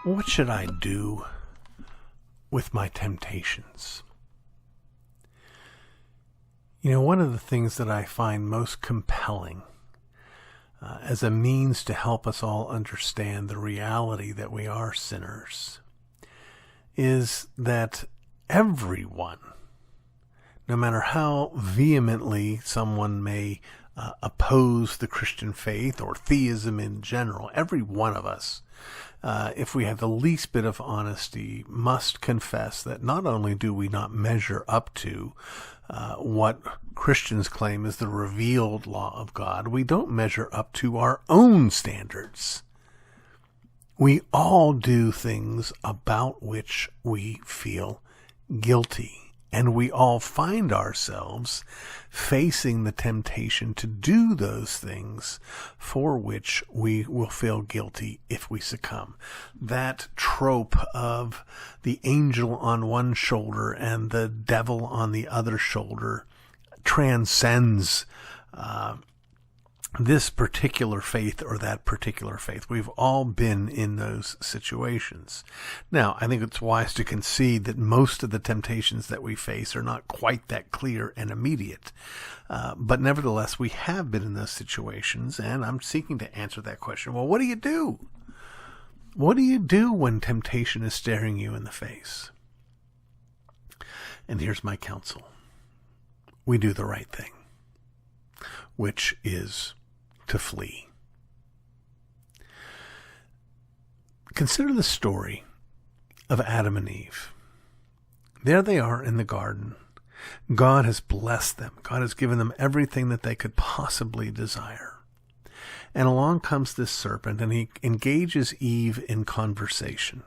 What should I do with my temptations? You know, one of the things that I find most compelling as a means to help us all understand the reality that we are sinners is that everyone, no matter how vehemently someone may oppose the Christian faith or theism in general, every one of us, if we have the least bit of honesty, must confess that not only do we not measure up to what Christians claim is the revealed law of God, we don't measure up to our own standards. We all do things about which we feel guilty. And we all find ourselves facing the temptation to do those things for which we will feel guilty if we succumb. That trope of the angel on one shoulder and the devil on the other shoulder transcends this particular faith or that particular faith. We've all been in those situations. Now, I think it's wise to concede that most of the temptations that we face are not quite that clear and immediate. But nevertheless, we have been in those situations, and I'm seeking to answer that question. Well, what do you do? What do you do when temptation is staring you in the face? And here's my counsel. We do the right thing, which is to flee. Consider the story of Adam and Eve. There they are in the garden. God has blessed them. God has given them everything that they could possibly desire. And along comes this serpent, and he engages Eve in conversation.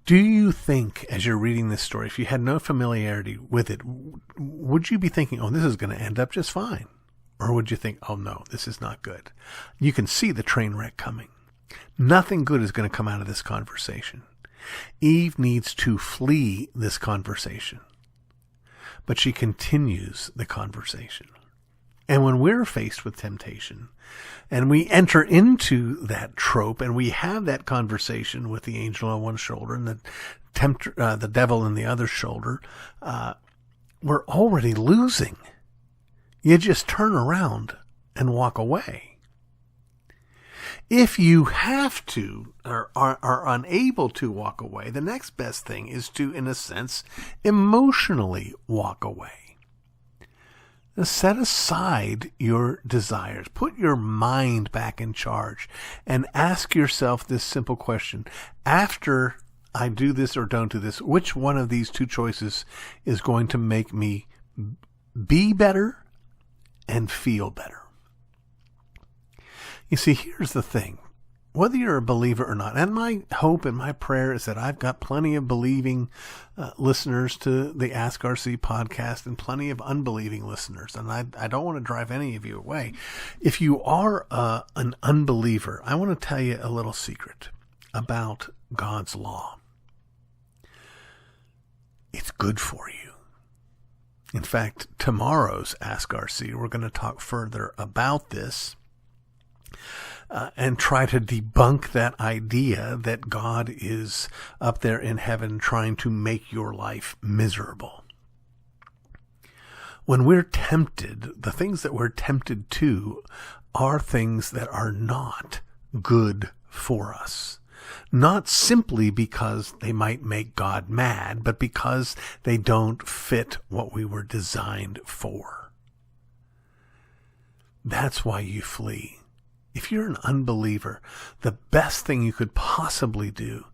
Do you think, as you're reading this story, if you had no familiarity with it, would you be thinking, oh, this is going to end up just fine? Or would you think, oh, no, this is not good? You can see the train wreck coming. Nothing good is going to come out of this conversation. Eve needs to flee this conversation. But she continues the conversation. And when we're faced with temptation, and we enter into that trope, and we have that conversation with the angel on one shoulder and the devil on the other shoulder, we're already losing. You just turn around and walk away. If you have to, or are unable to walk away, the next best thing is to, in a sense, emotionally walk away. Set aside your desires. Put your mind back in charge and ask yourself this simple question. After I do this or don't do this, which one of these two choices is going to make me be better and feel better? You see, here's the thing. Whether you're a believer or not, and my hope and my prayer is that I've got plenty of believing listeners to the Ask RC podcast and plenty of unbelieving listeners, and I don't want to drive any of you away. If you are an unbeliever, I want to tell you a little secret about God's law. It's good for you. In fact, tomorrow's Ask RC, we're going to talk further about this. And try to debunk that idea that God is up there in heaven trying to make your life miserable. When we're tempted, the things that we're tempted to are things that are not good for us. Not simply because they might make God mad, but because they don't fit what we were designed for. That's why you flee. If you're an unbeliever, the best thing you could possibly do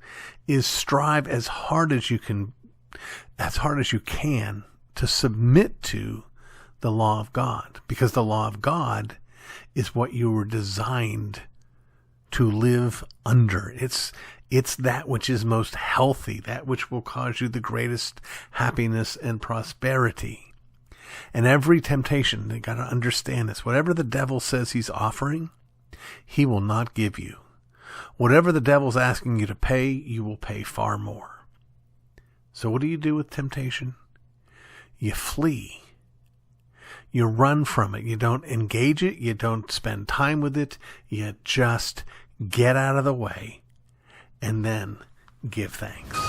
is strive as hard as you can to submit to the law of God, because the law of God is what you were designed to live under. It's that which is most healthy, that which will cause you the greatest happiness and prosperity. And every temptation, you got to understand this, whatever the devil says he's offering, he will not give you. Whatever the devil's asking you to pay, you will pay far more. So what do you do with temptation? You flee. You run from it. You don't engage it. You don't spend time with it. You just get out of the way, and then give thanks.